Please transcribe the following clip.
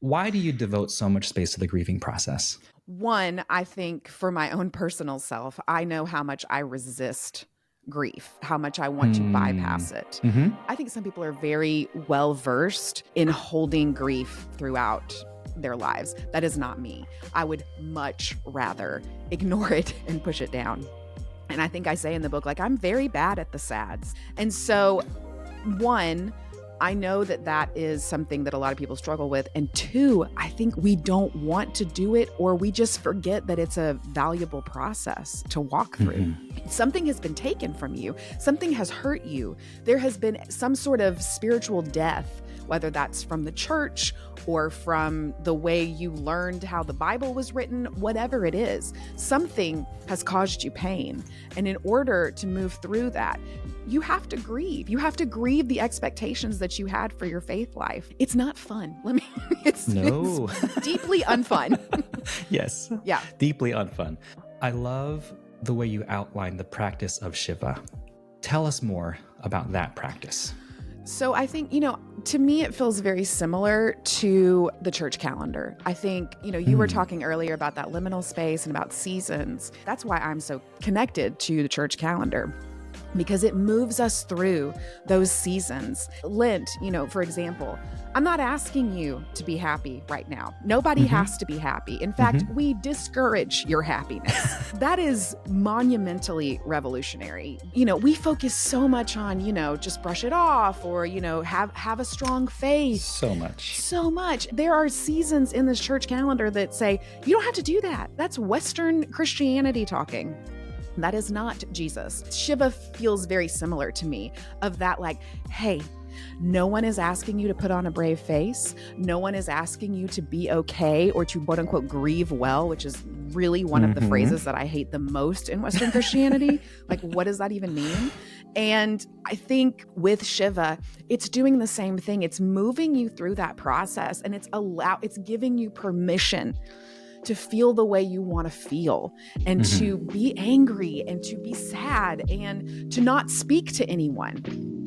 Why do you devote so much space to the grieving process? One, I think for my own personal self, I know how much I resist grief, how much I want to Hmm. bypass it. Mm-hmm. I think some people are very well versed in holding grief throughout their lives. That is not me. I would much rather ignore it and push it down. And I think I say in the book, like, I'm very bad at the sads. And so, one, I know that that is something that a lot of people struggle with. And two, I think we don't want to do it, or we just forget that it's a valuable process to walk through. Mm-hmm. Something has been taken from you. Something has hurt you. There has been some sort of spiritual death, whether that's from the church or from the way you learned how the Bible was written, whatever it is, something has caused you pain. And in order to move through that, you have to grieve. You have to grieve the expectations that you had for your faith life. It's not fun. It's deeply unfun. Yes. Yeah. Deeply unfun. I love the way you outline the practice of Shiva. Tell us more about that practice. So I think, to me, it feels very similar to the church calendar. I think, you were talking earlier about that liminal space and about seasons. That's why I'm so connected to the church calendar, because it moves us through those seasons. Lent, for example, I'm not asking you to be happy right now. Nobody has to be happy. In fact, we discourage your happiness. That is monumentally revolutionary. We focus so much on, just brush it off or, have a strong faith. So much. So much. There are seasons in this church calendar that say, you don't have to do that. That's Western Christianity talking. That is not Jesus. Shiva feels very similar to me, of that, like, hey, no one is asking you to put on a brave face. No one is asking you to be okay or to quote unquote grieve well, which is really one of the phrases that I hate the most in Western Christianity. Like, what does that even mean? And I think with Shiva, it's doing the same thing. It's moving you through that process, and it's giving you permission to feel the way you want to feel, and to be angry and to be sad and to not speak to anyone.